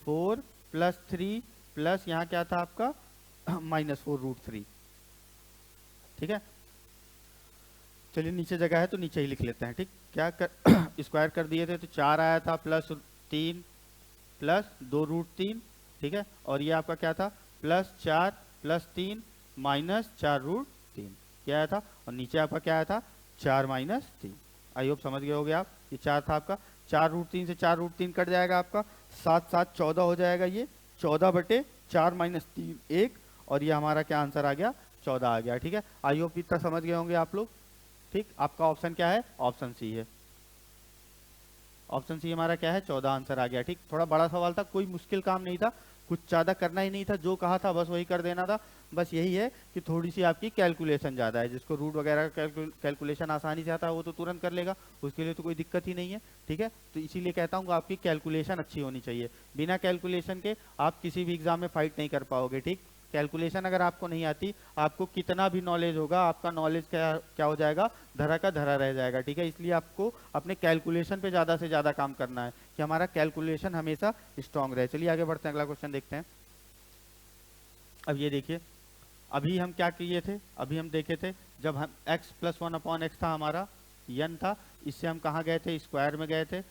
4 प्लस 3 प्लस यहाँ क्या था आपका माइनस 4 रूट 3। ठीक है, चलिए नीचे जगह है तो नीचे ही लिख लेते हैं। ठीक, क्या कर स्क्वायर कर दिए थे तो 4 आया था प्लस 3 प्लस 2 रूट 3। ठीक है, और ये आपका क्या था, प्लस 4 प्लस 3 माइनस 4 रूट 3 क्या आया था, और नीचे आपका क्या आया था, 4 माइनस 3। आई होप समझ गए होगे आप। ये 4 था आपका, 4 रूट 3 से 4 रूट 3 कट जाएगा आपका, 7 7 14 हो जाएगा। ये 14 बटे 4 माइनस 3 1, और ये हमारा क्या आंसर आ गया, 14 आ गया। ठीक है, आई होप इतना समझ गए होंगे आप लोग। ठीक, आपका ऑप्शन क्या है, ऑप्शन सी है। ऑप्शन सी हमारा क्या है, 14 आंसर आ गया। ठीक, थोड़ा बड़ा सवाल था, कोई मुश्किल काम नहीं था, कुछ ज्यादा करना ही नहीं था, जो कहा था बस वही कर देना था। बस यही है कि थोड़ी सी आपकी कैलकुलेशन ज्यादा है, जिसको रूट वगैरह का कैलकुलेशन आसानी से आता है वो तो तुरंत कर लेगा, उसके लिए तो कोई दिक्कत ही नहीं है। ठीक है, तो इसीलिए कहता हूँ आपकी कैलकुलेशन अच्छी होनी चाहिए, बिना कैलकुलेशन के आप किसी भी एग्जाम में फाइट नहीं कर पाओगे। ठीक, कैलकुलेशन अगर आपको नहीं आती, आपको कितना भी नॉलेज होगा, आपका नॉलेज क्या हो जाएगा, धरा का धरा रह जाएगा। ठीक है, इसलिए आपको अपने कैलकुलेशन पे ज्यादा से ज्यादा काम करना है कि हमारा कैलकुलेशन हमेशा स्ट्रांग रहे। चलिए आगे बढ़ते हैं, अगला क्वेश्चन देखते हैं। अब ये देखिए, अभी हम क्या किए थे, अभी हम देखे थे जब हम x प्लस 1/x था हमारा, n था, इससे हम कहाँ गए थे, स्क्वायर में गए थे,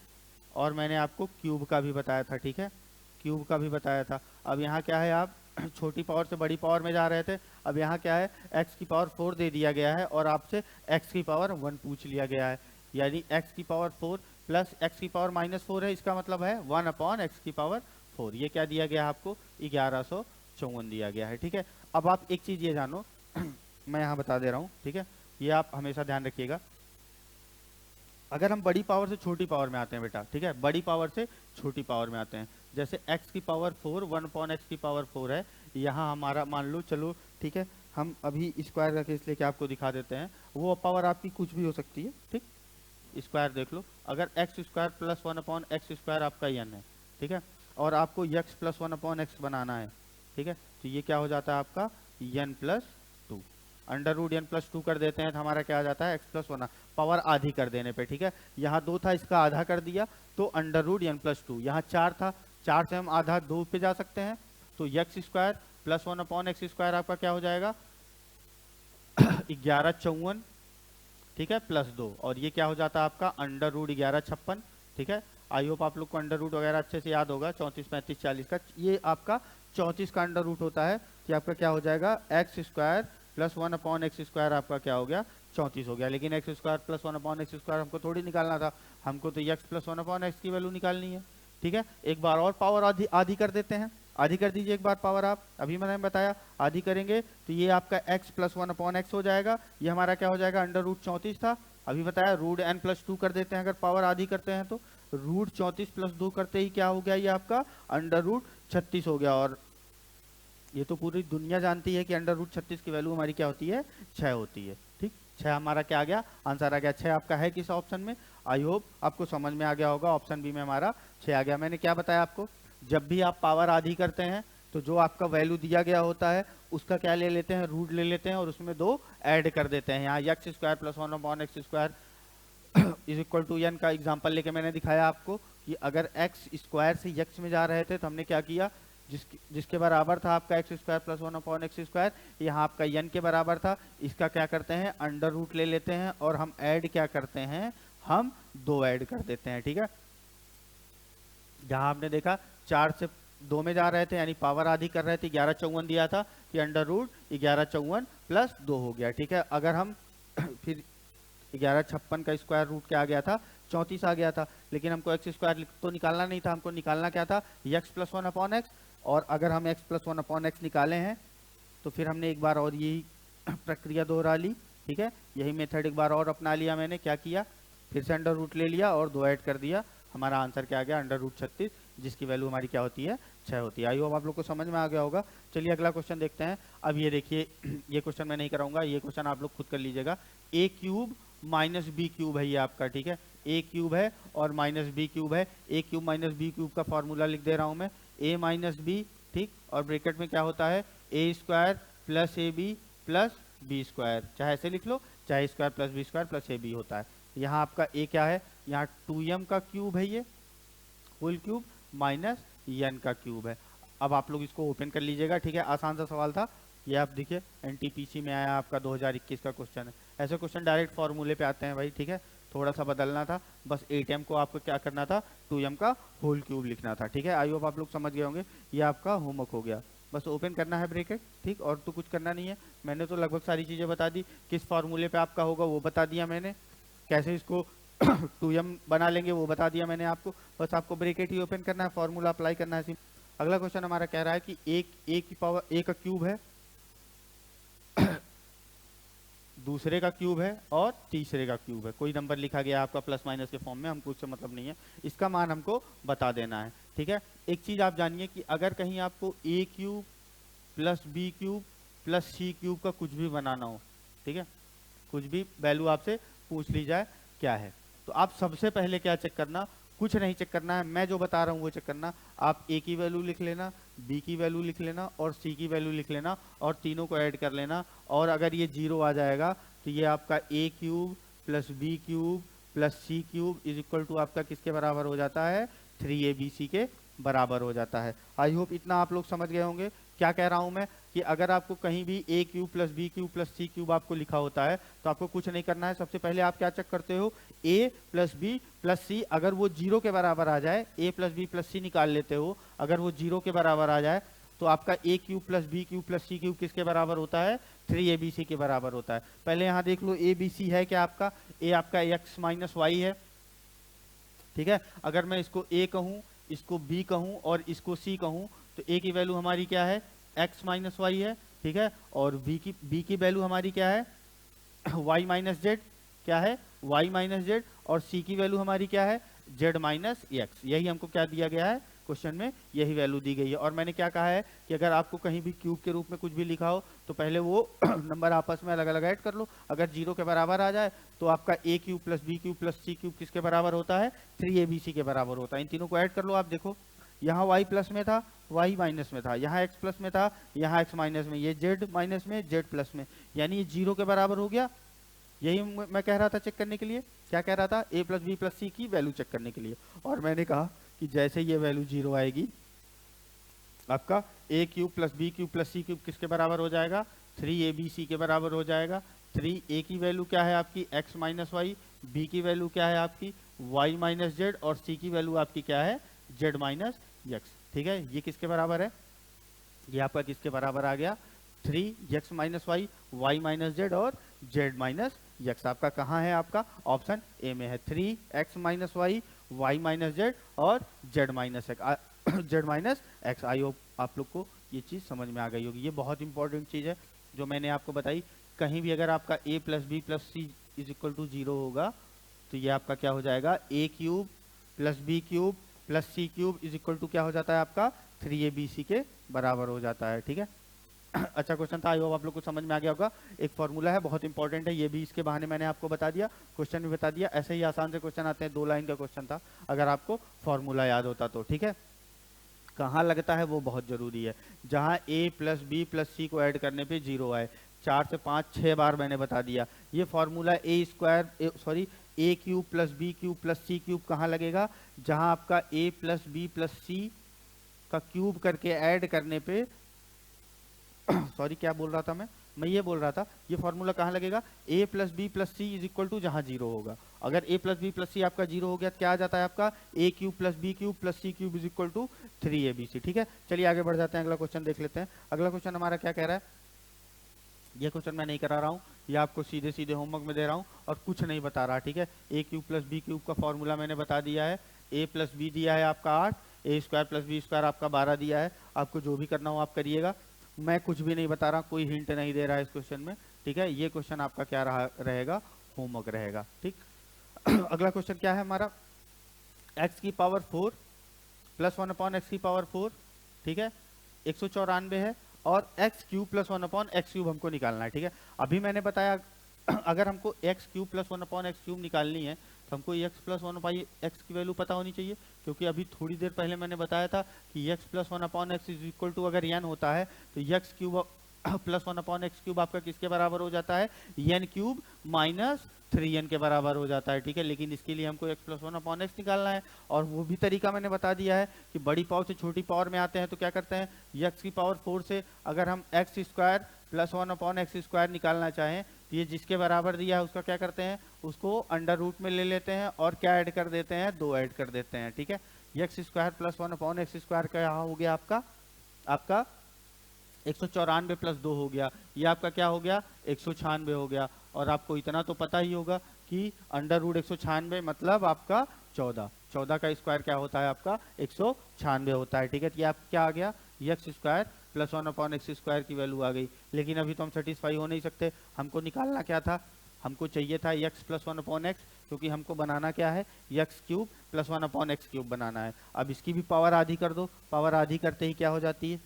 और मैंने आपको क्यूब का भी बताया था। ठीक है, क्यूब का भी बताया था। अब यहाँ क्या है, आप छोटी पावर से बड़ी पावर में जा रहे थे। अब यहाँ क्या है, x की पावर 4 दे दिया गया है और आपसे x की पावर 1 पूछ लिया गया है, यानी x की पावर 4 प्लस x की पावर -4 है, इसका मतलब है 1/x की पावर 4। ये क्या दिया गया है आपको, 1154 दिया गया है। ठीक है, अब आप एक चीज ये जानो मैं यहाँ बता दे रहा हूँ। ठीक है, ये आप हमेशा ध्यान रखिएगा, अगर हम बड़ी पावर से छोटी पावर में आते हैं बेटा, ठीक है, बड़ी पावर से छोटी पावर में आते हैं, जैसे x की पावर 4 1/x की पावर 4 है, यहाँ हमारा मान लो, चलो ठीक है, हम अभी स्क्वायर का केस लेके आपको दिखा देते हैं। वो पावर आपकी कुछ भी हो सकती है। ठीक, स्क्वायर देख लो, अगर x square plus 1/x square आपका n है, ठीक है, और आपको x प्लस 1/x बनाना है, ठीक है, तो ये क्या हो जाता है आपका n plus 2, under root n plus 2 कर देते हैं तो हमारा क्या आ जाता है, x प्लस 1, पावर आधी कर देने पे। ठीक है, यहाँ 2 था, इसका आधा कर दिया तो अंडर रूट n प्लस 2, यहाँ 4 था, 4 से हम आधा 2 पे जा सकते हैं, तो x square plus 1/x square आपका क्या हो जाएगा 1154, ठीक है, प्लस 2, और ये क्या हो जाता है आपका अंडर रूट 1156। ठीक है, आई होप आप लोग को अंडर रूट वगैरह अच्छे से याद होगा, 34 35 40 का, ये आपका 34 का अंडर रूट होता है, कि आपका क्या हो जाएगा x square plus 1/x square आपका क्या हो गया 34 हो गया। लेकिन x square plus 1/x square हमको थोड़ी निकालना था, हमको तो x प्लस 1/x की वैल्यू निकालनी है। ठीक है, एक बार और पावर आधी आधी कर देते हैं, आधी कर दीजिए एक बार पावर आप, अभी मैंने बताया आधी करेंगे तो ये आपका x प्लस 1/x हो जाएगा, ये हमारा क्या हो जाएगा अंडर रूट 34 था, अभी बताया रूट n प्लस 2 कर देते हैं अगर पावर आधी करते हैं तो रूट 34 प्लस 2 करते ही क्या हो गया ये आपका अंडर रूट 36 हो गया। और ये तो पूरी दुनिया जानती है कि अंडर रूट 36 की वैल्यू हमारी क्या होती है 6 होती है। ठीक, 6 हमारा क्या आ गया आंसर आ गया, 6 आपका है किस ऑप्शन में, आई होप आपको समझ में आ गया होगा, ऑप्शन बी में हमारा 6 आ गया। मैंने क्या बताया आपको, जब भी आप पावर आधी करते हैं तो जो आपका वैल्यू दिया गया होता है उसका क्या ले लेते हैं रूट ले लेते हैं और उसमें 2 ऐड कर देते हैं। यहाँ x square plus 1/x square is equal to n का एग्जांपल लेके मैंने दिखाया आपको कि अगर x स्क्वायर से x में जा रहे थे तो हमने क्या किया, जिसके बराबर था आपका x square plus 1/x square, यहाँ आपका n के बराबर था, इसका क्या करते हैं अंडर रूट ले लेते हैं और हम ऐड क्या करते हैं, हम 2 ऐड कर देते हैं। ठीक है, जहां आपने देखा 4 से 2 में जा रहे थे यानी पावर आधी कर रहे थे, 1154 दिया था कि अंडर रूट 1154 प्लस 2 हो गया। ठीक है, अगर हम फिर 1156 का स्क्वायर रूट क्या आ गया था 34 आ गया था, लेकिन हमको एक्स स्क्वायर तो निकालना नहीं था, हमको निकालना क्या था x प्लस 1/x, और अगर हम x प्लस 1/x निकाले हैं तो फिर हमने एक बार और यही प्रक्रिया दोहरा ली। ठीक है, यही मेथड एक बार और अपना लिया मैंने, क्या किया फिर से अंडर रूट ले लिया और 2 ऐड कर दिया, हमारा आंसर क्या आ गया अंडर रूट 36, जिसकी वैल्यू हमारी क्या होती है 6 होती है। आई होप आप लोग को समझ में आ गया होगा। चलिए अगला क्वेश्चन देखते हैं। अब ये देखिए ये क्वेश्चन मैं नहीं कराऊंगा, ये क्वेश्चन आप लोग खुद कर लीजिएगा। a cube minus B cube है ये आपका, ठीक है a क्यूब है और माइनस बी क्यूब है, a cube minus B cube का फॉर्मूला लिख दे रहा हूं मैं, a माइनस बी, ठीक, और ब्रैकेट में क्या होता है a square plus A B plus B square, चाहे ऐसे लिख लो चाहे square plus B square plus A B होता है। यहाँ आपका a क्या है, यहाँ 2m का क्यूब है ये होल क्यूब माइनस n का क्यूब है। अब आप लोग इसको ओपन कर लीजिएगा। ठीक है, आसान सा सवाल था ये, आप देखिए एनटीपीसी में आया आपका 2021 का क्वेश्चन है। ऐसे क्वेश्चन डायरेक्ट फॉर्मूले पे आते हैं भाई। ठीक है, थोड़ा सा बदलना था बस, 8m को आपको क्या करना था 2m का होल क्यूब लिखना था। ठीक है, आई होप आप लोग समझ गए होंगे, ये आपका होमवर्क हो गया, बस ओपन करना है ब्रैकेट, ठीक, और तो कुछ करना नहीं है। मैंने तो लगभग सारी चीज़ें बता दी, किस फॉर्मूले पे आपका होगा वो बता दिया मैंने, कैसे इसको 2m बना लेंगे वो बता दिया मैंने आपको, बस आपको ब्रैकेट ही ओपन करना है, फॉर्मूला अप्लाई करना है। अगला क्वेश्चन हमारा कह रहा है कि एक की पावर a का क्यूब है दूसरे का क्यूब है और तीसरे का क्यूब है, कोई नंबर लिखा गया आपका प्लस माइनस के फॉर्म में, हमको उससे मतलब नहीं है, इसका मान हमको बता देना है। ठीक है, एक चीज आप जानिए कि अगर कहीं आपको a cube plus B cube plus C cube का कुछ भी बनाना हो, ठीक है, कुछ भी वैल्यू आपसे पूछ ली जाए क्या है, तो आप सबसे पहले क्या चेक करना, कुछ नहीं चेक करना है, मैं जो बता रहा हूँ वो चेक करना। आप a की वैल्यू लिख लेना, b की वैल्यू लिख लेना और c की वैल्यू लिख लेना और तीनों को ऐड कर लेना, और अगर ये 0 आ जाएगा तो ये आपका a cube plus B cube plus C cube is equal to आपका किसके बराबर हो जाता है 3abc के बराबर हो जाता है। आई होप इतना आप लोग समझ गए होंगे। क्या कह रहा हूं मैं कि अगर आपको कहीं भी a cube plus B cube plus C cube आपको लिखा होता है तो आपको कुछ नहीं करना है, सबसे पहले आप क्या चेक करते हो a प्लस बी प्लस सी, अगर वो 0 के बराबर आ जाए, a प्लस बी प्लस सी निकाल लेते हो, अगर वो 0 के बराबर आ जाए तो आपका a cube plus B cube plus C cube किसके बराबर होता है 3abc के बराबर होता है। पहले यहाँ देख लो abc है क्या आपका, a आपका x माइनस वाई है, ठीक है, अगर मैं इसको a कहूँ, इसको b कहूँ और इसको c कहूँ तो a की वैल्यू हमारी क्या है x माइनस वाई है, ठीक है, और b की वैल्यू हमारी क्या है y माइनस जेड, क्या है y माइनस जेड, और c की वैल्यू हमारी क्या है z माइनस एक्स, यही हमको क्या दिया गया है क्वेश्चन में, यही वैल्यू दी गई है। और मैंने क्या कहा है कि अगर आपको कहीं भी क्यूब के रूप में कुछ भी लिखा हो तो पहले वो नंबर आपस में अलग अलग ऐड कर लो, अगर 0 के बराबर आ जाए तो आपका a cube plus B cube plus C cube किसके बराबर होता है 3abc के बराबर होता है। इन तीनों को ऐड कर लो। आप देखो यहाँ y प्लस में था, y माइनस में था, यहाँ x प्लस में था, यहाँ x माइनस में, ये z माइनस में, z प्लस में, यानी ये 0 के बराबर हो गया। यही मैं कह रहा था चेक करने के लिए, क्या कह रहा था a प्लस बी प्लस सी की वैल्यू चेक करने के लिए, और मैंने कहा कि जैसे ये वैल्यू 0 आएगी आपका a cube plus B cube plus C cube किसके बराबर हो जाएगा 3abc के बराबर हो जाएगा। 3a की वैल्यू क्या है आपकी x माइनस वाई, b की वैल्यू क्या है आपकी y माइनस जेड, और c की वैल्यू आपकी क्या है z माइनस एक्स। ठीक है, ये किसके बराबर है, ये आपका किसके बराबर आ गया 3x minus Y, y minus Z और z माइनस एक्स। आपका कहाँ है, आपका ऑप्शन ए में है, 3x minus Y, y minus Z और z minus X. Z minus X. I hope आप लोग को ये चीज़ समझ में आ गई होगी। ये बहुत इंपॉर्टेंट चीज़ है जो मैंने आपको बताई। कहीं भी अगर आपका A plus B plus C is equal to 0 होगा तो ये आपका क्या हो जाएगा, A cube plus B cube plus C cube is equal to क्या हो जाता है आपका 3abc के बराबर हो जाता है। ठीक है, अच्छा क्वेश्चन था, आई होप आप लोग को समझ में आ गया होगा। एक फॉर्मूला है, बहुत इंपॉर्टेंट है, ये भी इसके बहाने मैंने आपको बता दिया, क्वेश्चन भी बता दिया। ऐसे ही आसान से क्वेश्चन आते हैं, 2 लाइन का क्वेश्चन था, अगर आपको फॉर्मूला याद होता तो। ठीक है, कहाँ लगता है वो बहुत जरूरी है, जहाँ a प्लस बी प्लस सी को ऐड करने पे 0 आए। 4 से 5 6 बार मैंने बता दिया। ये formula A cube plus B cube plus C cube कहाँ लगेगा, जहाँ आपका a plus B plus C का क्यूब करके ऐड करने पे सॉरी क्या बोल रहा था मैं ये बोल रहा था, ये फॉर्मूला कहाँ लगेगा, a plus B plus C is equal to जहाँ 0 होगा। अगर a plus B plus C आपका 0 हो गया तो क्या आ जाता है आपका a cube plus B cube plus C cube is equal to 3abc। ठीक है, चलिए आगे बढ़ जाते हैं, अगला क्वेश्चन देख लेते हैं। अगला क्वेश्चन हमारा क्या कह रहा है, ये क्वेश्चन मैं नहीं करा रहा हूँ, ये आपको सीधे सीधे होमवर्क में दे रहा हूँ और कुछ नहीं बता रहा। ठीक है, a cube plus B cube का फॉर्मूला मैंने बता दिया है, a प्लस बी दिया है आपका 8, a square plus B square आपका 12 दिया है। आपको जो भी करना हो आप करिएगा, मैं कुछ भी नहीं बता रहा, कोई हिंट नहीं दे रहा है इस क्वेश्चन में। ठीक है, ये क्वेश्चन आपका क्या रहेगा, होमवर्क रहेगा। ठीक, अगला क्वेश्चन क्या है हमारा, x की पावर 4 प्लस 1 अपॉन एक्स की पावर 4। ठीक है, 194 है और x cube plus 1 upon X cube हमको निकालना है। ठीक है, अभी मैंने बताया अगर हमको x cube plus 1 upon X cube निकालनी है तो हमको एक्स प्लस 1 बाई एक्स की वैल्यू पता होनी चाहिए, क्योंकि अभी थोड़ी देर पहले मैंने बताया था कि X plus 1 upon X is equal to अगर एन होता है तो X cube plus 1 upon X cube आपका किसके बराबर हो जाता है, एन क्यूब माइनस 3n के बराबर हो जाता है। ठीक है, लेकिन इसके लिए हमको x प्लस 1 अपॉन एक्स निकालना है, और वो भी तरीका मैंने बता दिया है कि बड़ी पावर से छोटी पावर में आते हैं तो क्या करते हैं, x की पावर 4 से अगर हम x square plus 1 upon x square निकालना चाहें तो ये जिसके बराबर दिया है उसका क्या करते हैं, उसको अंडर रूट में ले लेते हैं और क्या ऐड कर देते हैं, 2 ऐड कर देते हैं। ठीक है, x square plus 1 upon x square का यहाँ हो गया आपका 194 प्लस 2 हो गया, ये आपका क्या हो गया 196 हो गया। और आपको इतना तो पता ही होगा कि अंडर रूट 196 मतलब आपका 14 का स्क्वायर क्या होता है आपका 196 होता है। ठीक है, तो ये आप क्या आ गया, x square plus 1 upon x square की वैल्यू आ गई। लेकिन अभी तो हम सेटिस्फाई हो नहीं सकते, हमको निकालना क्या था, हमको चाहिए था एक्स प्लस 1 अपॉन एक्स, क्योंकि हमको बनाना क्या है, X cube plus 1 upon X cube बनाना है। अब इसकी भी पावर आधी कर दो, पावर आधी करते ही क्या हो जाती है,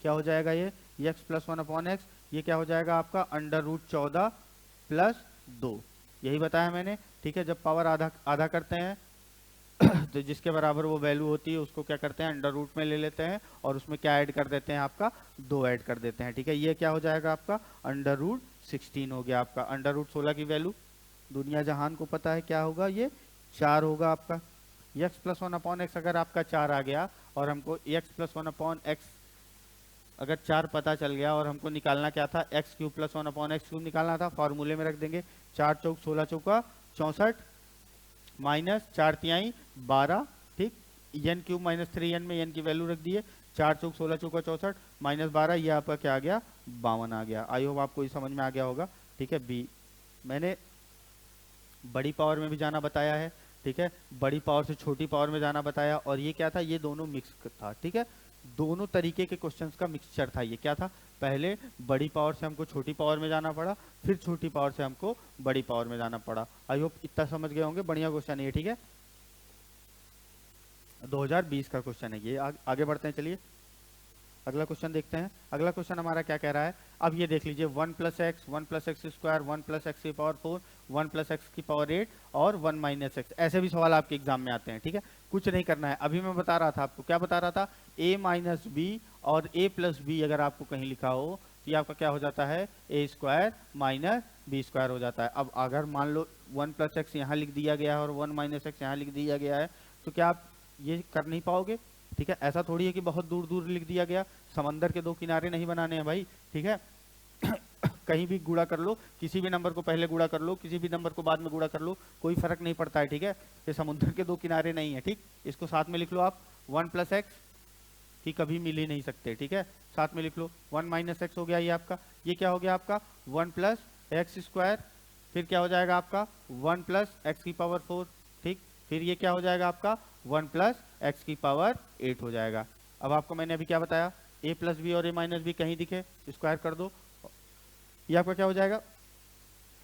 क्या हो जाएगा ये एक्स प्लस 1 अपॉन एक्स, ये क्या हो जाएगा आपका अंडर रूट 14 प्लस 2, यही बताया मैंने। ठीक है, जब पावर आधा आधा करते हैं तो जिसके बराबर वो वैल्यू होती है उसको क्या करते हैं, अंडर रूट में ले लेते हैं और उसमें क्या ऐड कर देते हैं, आपका 2 ऐड कर देते हैं। ठीक है, ये क्या हो जाएगा आपका अंडर रूट 16 हो गया। आपका अंडर रूट 16 की वैल्यू दुनिया जहान को पता है क्या होगा, ये 4 होगा आपका। एक्स प्लस 1 अपॉन एक्स अगर आपका 4 आ गया और हमको एक्स प्लस 1 अपॉन एक्स अगर 4 पता चल गया और हमको निकालना क्या था, x cube plus 1 upon X cube निकालना था, फॉर्मूले में रख देंगे 4 चौक 16 चौका 64 माइनस 4 तिहाई 12। ठीक, एन क्यूब माइनस 3n में एन की वैल्यू रख दिए, 4 चौक 16 चौका 64 माइनस 12, ये आपका क्या आ गया 52 आ गया। आई होप आपको ये समझ में आ गया होगा। ठीक है, बी मैंने बड़ी पावर में भी जाना बताया है। ठीक है, बड़ी पावर से छोटी पावर में जाना बताया, और ये क्या था, ये दोनों मिक्स था। ठीक है, दोनों तरीके के क्वेश्चंस का मिक्सचर था। ये क्या था, पहले बड़ी पावर से हमको छोटी पावर में जाना पड़ा, फिर छोटी पावर से हमको बड़ी पावर में जाना पड़ा। आई होप इतना समझ गए होंगे, बढ़िया क्वेश्चन है ये। ठीक है, 2020 का क्वेश्चन है ये। आगे बढ़ते हैं, चलिए अगला क्वेश्चन देखते हैं। अगला क्वेश्चन हमारा क्या कह रहा है, अब ये देख लीजिए 1 plus x square 1 plus x की पावर 4 1 प्लस एक्स की पावर 8 और 1 माइनस एक्स, ऐसे भी सवाल आपके एग्जाम में आते हैं। ठीक है, कुछ नहीं करना है, अभी मैं बता रहा था आपको, क्या बता रहा था, a माइनस बी और a प्लस बी अगर आपको कहीं लिखा हो तो ये आपका क्या हो जाता है, a square minus B square हो जाता है। अब अगर मान लो 1 प्लस एक्स यहाँ लिख दिया गया है और 1 माइनस एक्स यहाँ लिख दिया गया है, तो क्या आप ये कर नहीं पाओगे। ठीक है, ऐसा थोड़ी है कि बहुत दूर दूर लिख दिया गया, समंदर के 2 किनारे नहीं बनाने हैं भाई। ठीक है, कहीं भी गुणा कर लो, किसी भी नंबर को पहले गुणा कर लो, किसी भी नंबर को बाद में गुणा कर लो, कोई फर्क नहीं पड़ता है। ठीक है, ये समुद्र के 2 किनारे नहीं है। ठीक, इसको साथ में लिख लो आप, 1 प्लस एक्स की कभी मिल ही नहीं सकते। ठीक है, साथ में लिख लो, 1 माइनस एक्स हो गया ये आपका, ये क्या हो गया आपका 1 प्लस एक्स स्क्वायर, फिर क्या हो जाएगा आपका 1 प्लस एक्स की पावर 4। ठीक, फिर ये क्या हो जाएगा आपका 1 प्लस एक्स की पावर 8 हो जाएगा। अब आपको मैंने अभी क्या बताया, ए प्लस बी और ए माइनस बी कहीं दिखे स्क्वायर कर दो, ये आपका क्या हो जाएगा,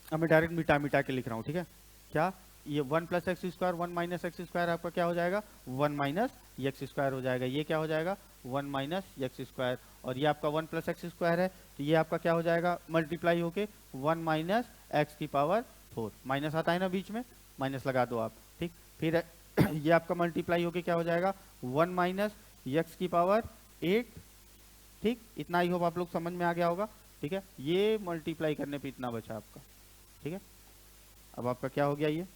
अब मैं डायरेक्ट मिटा मिटा के लिख रहा हूँ, ठीक है। क्या ये 1 plus x square 1 minus x square आपका क्या हो जाएगा 1 माइनस एक्स स्क्वायर हो जाएगा, ये क्या हो जाएगा 1 माइनस एक्स स्क्वायर, और ये आपका 1 प्लस एक्स स्क्वायर है तो ये आपका क्या हो जाएगा मल्टीप्लाई होके 1 माइनस एक्स की पावर 4, माइनस आता है ना बीच में, माइनस लगा दो आप, ठीक। फिर ये आपका मल्टीप्लाई होके क्या हो जाएगा 1 माइनस एक्स की पावर 8, ठीक। इतना ही होप आप लोग समझ में आ गया होगा, ठीक है। ये मल्टीप्लाई करने पे इतना बचा आपका, ठीक है। अब आपका क्या हो गया, ये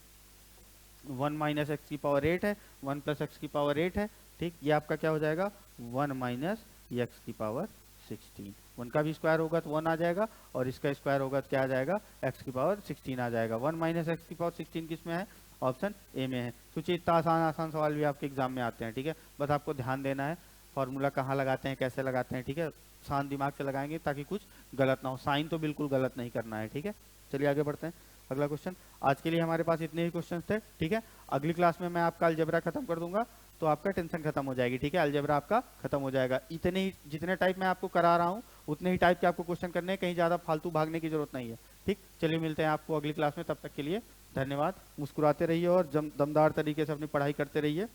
1 माइनस एक्स की पावर 8 है, 1 प्लस एक्स की पावर 8 है, ठीक। ये आपका क्या हो जाएगा 1 माइनस एक्स की पावर 16, 1 का भी स्क्वायर होगा तो 1 आ जाएगा और इसका स्क्वायर होगा तो क्या आ जाएगा एक्स की पावर 16 आ जाएगा। 1 माइनस एक्स की पावर 16 किस में है, ऑप्शन ए में है। सोचिए इतना आसान आसान सवाल भी आपके एग्जाम में आते हैं, ठीक है। बस आपको ध्यान देना है फॉर्मूला कहाँ लगाते हैं, कैसे लगाते हैं, ठीक है। शांत दिमाग से लगाएंगे ताकि कुछ गलत ना हो, साइन तो बिल्कुल गलत नहीं करना है, ठीक है। चलिए आगे बढ़ते हैं, अगला क्वेश्चन। आज के लिए हमारे पास इतने ही क्वेश्चन थे, ठीक है। अगली क्लास में मैं आपका अलजेब्रा खत्म कर दूंगा तो आपका टेंशन खत्म हो जाएगी, ठीक है। अलजेब्रा आपका खत्म हो जाएगा, इतने ही जितने टाइप मैं आपको करा रहा हूँ उतने ही टाइप के आपको क्वेश्चन करने हैं, कहीं ज़्यादा फालतू भागने की जरूरत नहीं है, ठीक। चलिए मिलते हैं आपको अगली क्लास में, तब तक के लिए धन्यवाद। मुस्कुराते रहिए और दमदार तरीके से अपनी पढ़ाई करते रहिए।